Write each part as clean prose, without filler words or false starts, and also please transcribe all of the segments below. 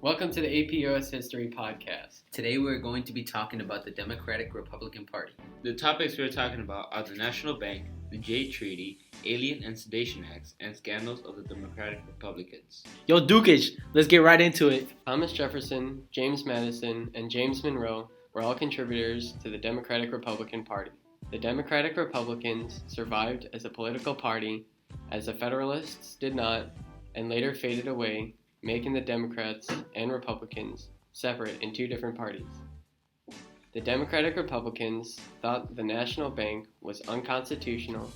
Welcome to the AP US History Podcast. Today we're going to be talking about the Democratic-Republican Party. The topics we're talking about are the National Bank, the Jay Treaty, Alien and Sedation Acts, and scandals of the Democratic Republicans. Yo, Dukich, let's get right into it. Thomas Jefferson, James Madison, and James Monroe were all contributors to the Democratic-Republican Party. The Democratic Republicans survived as a political party, as the Federalists did not, and later faded away, making the Democrats and Republicans separate in two different parties. The Democratic Republicans thought the National Bank was unconstitutional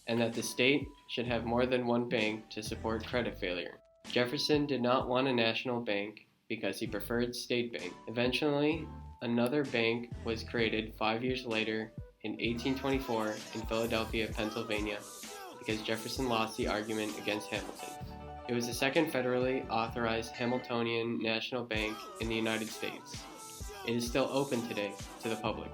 and that the state should have more than one bank to support credit failure. Jefferson did not want a national bank because he preferred state bank. Eventually, another bank was created 5 years later in 1824 in Philadelphia, Pennsylvania, because Jefferson lost the argument against Hamilton. It was the second federally authorized Hamiltonian national bank in the United States. It is still open today to the public.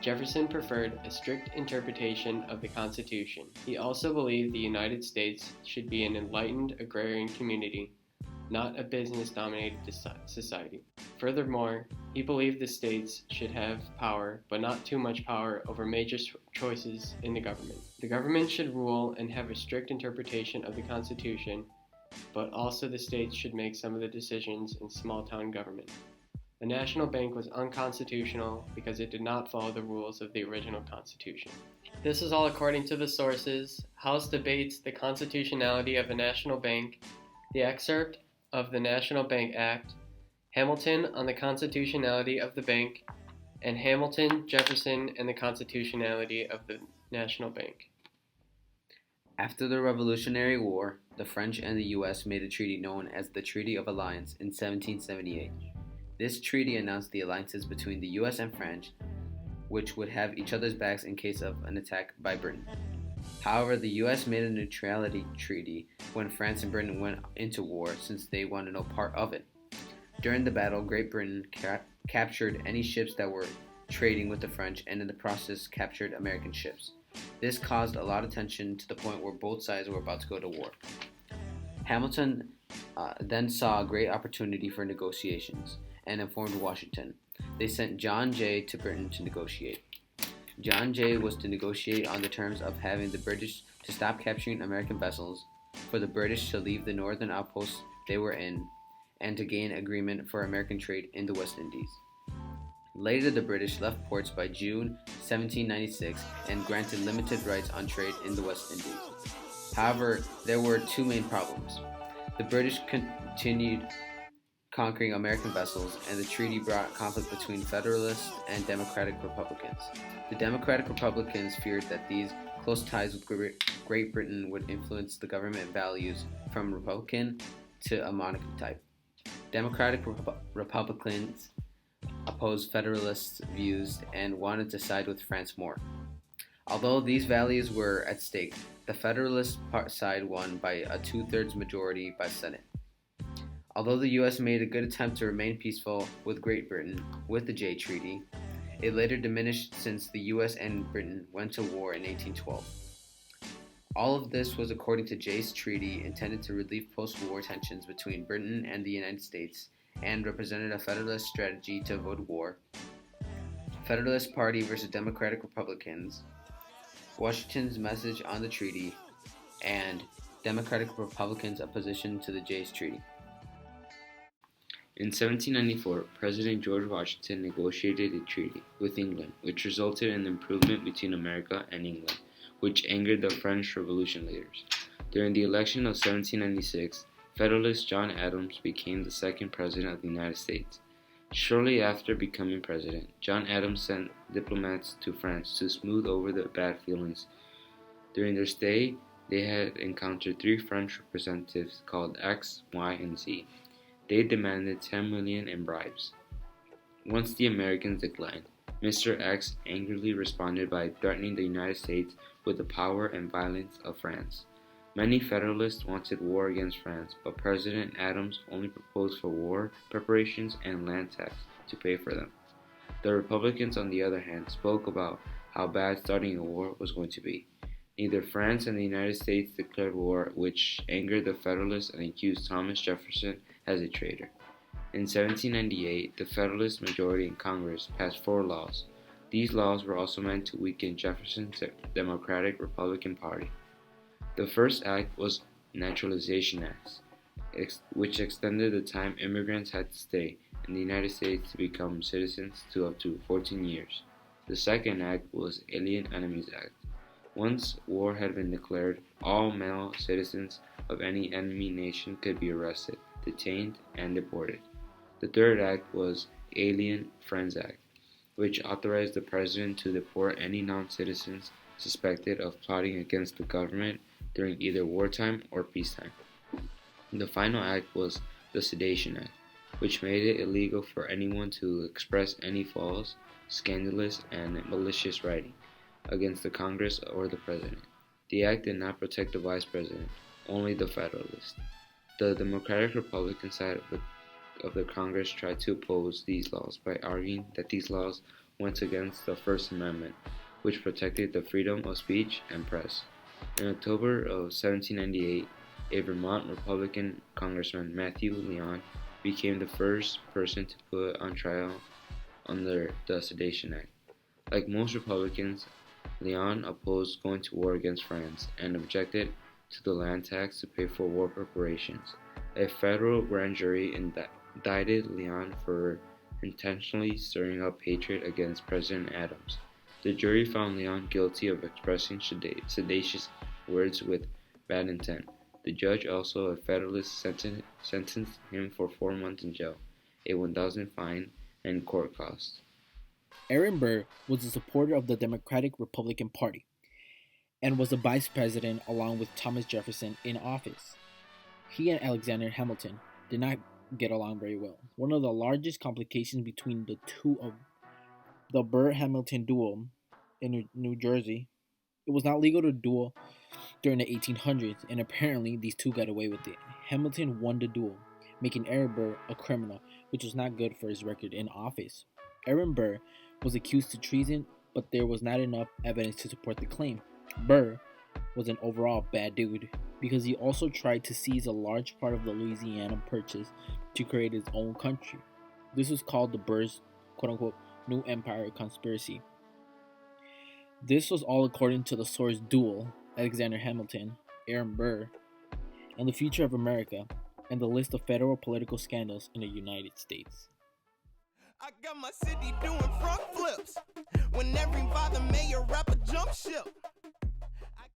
Jefferson preferred a strict interpretation of the Constitution. He also believed the United States should be an enlightened agrarian community, not a business-dominated society. Furthermore, he believed the states should have power, but not too much power over major choices in the government. The government should rule and have a strict interpretation of the Constitution, but also the states should make some of the decisions in small-town government. The National Bank was unconstitutional because it did not follow the rules of the original Constitution. This is all according to the sources: House debates the constitutionality of a national bank, the excerpt of the National Bank Act, Hamilton on the constitutionality of the bank, and Hamilton, Jefferson, and the constitutionality of the National Bank. After the Revolutionary War, the French and the U.S. made a treaty known as the Treaty of Alliance in 1778. This treaty announced the alliances between the U.S. and France, which would have each other's backs in case of an attack by Britain. However, the U.S. made a neutrality treaty when France and Britain went into war, since they wanted no part of it. During the battle, Great Britain captured any ships that were trading with the French, and in the process captured American ships. This caused a lot of tension to the point where both sides were about to go to war. Hamilton then saw a great opportunity for negotiations and informed Washington. They sent John Jay to Britain to negotiate. John Jay was to negotiate on the terms of having the British to stop capturing American vessels, for the British to leave the northern outposts they were in, and to gain agreement for American trade in the West Indies. Later, the British left ports by June 1796 and granted limited rights on trade in the West Indies. However, there were two main problems. The British continued conquering American vessels, and the treaty brought conflict between Federalists and Democratic Republicans. The Democratic Republicans feared that these close ties with Great Britain would influence the government values from Republican to a monarchy type. Democratic Republicans opposed Federalists' views and wanted to side with France more. Although these values were at stake, the Federalist side won by a 2/3 majority by Senate. Although the U.S. made a good attempt to remain peaceful with Great Britain with the Jay Treaty, it later diminished since the U.S. and Britain went to war in 1812. All of this was according to Jay's treaty, intended to relieve post-war tensions between Britain and the United States, and represented a Federalist strategy to avoid war. Federalist Party versus Democratic Republicans, Washington's message on the treaty, and Democratic Republicans' opposition to the Jay's Treaty. In 1794, President George Washington negotiated a treaty with England, which resulted in an improvement between America and England, which angered the French Revolution leaders. During the election of 1796, Federalist John Adams became the second president of the United States. Shortly after becoming president, John Adams sent diplomats to France to smooth over the bad feelings. During their stay, they had encountered 3 French representatives called X, Y, and Z. They demanded $10 million in bribes. Once the Americans declined, Mr. X angrily responded by threatening the United States with the power and violence of France. Many Federalists wanted war against France, but President Adams only proposed for war preparations and land tax to pay for them. The Republicans, on the other hand, spoke about how bad starting a war was going to be. Neither France and the United States declared war, which angered the Federalists and accused Thomas Jefferson as a traitor. In 1798, the Federalist majority in Congress passed 4 laws. These laws were also meant to weaken Jefferson's Democratic Republican Party. The first act was Naturalization Act, which extended the time immigrants had to stay in the United States to become citizens to up to 14 years. The second act was Alien Enemies Act. Once war had been declared, all male citizens of any enemy nation could be arrested, detained, and deported. The third act was Alien Friends Act, which authorized the president to deport any non-citizens suspected of plotting against the government during either wartime or peacetime. The final act was the Sedition Act, which made it illegal for anyone to express any false, scandalous, and malicious writing against the Congress or the president. The act did not protect the vice president, only the Federalists. The Democratic Republican side of the Congress tried to oppose these laws by arguing that these laws went against the First Amendment, which protected the freedom of speech and press. In October of 1798, a Vermont Republican Congressman, Matthew Lyon, became the first person to put on trial under the Sedition Act. Like most Republicans, Lyon opposed going to war against France and objected to the land tax to pay for war preparations. A federal grand jury indicted Lyon for intentionally stirring up hatred against President Adams. The jury found Lyon guilty of expressing seditious words with bad intent. The judge, also a Federalist, sentenced him for 4 months in jail, a $1,000 fine, and court costs. Aaron Burr was a supporter of the Democratic Republican Party and was the vice president along with Thomas Jefferson in office. He and Alexander Hamilton did not get along very well. One of the largest complications between the two of the Burr-Hamilton duel in New Jersey, it was not legal to duel during the 1800s, and apparently these two got away with it. Hamilton won the duel, making Aaron Burr a criminal, which was not good for his record in office. Aaron Burr was accused of treason, but there was not enough evidence to support the claim. Burr was an overall bad dude because he also tried to seize a large part of the Louisiana Purchase to create his own country. This was called the Burr's quote-unquote New Empire Conspiracy. This was all according to the source Duel, Alexander Hamilton, Aaron Burr, and the Future of America, and the list of federal political scandals in the United States. I got my city doing front flips when every father mayor rapper jump ship.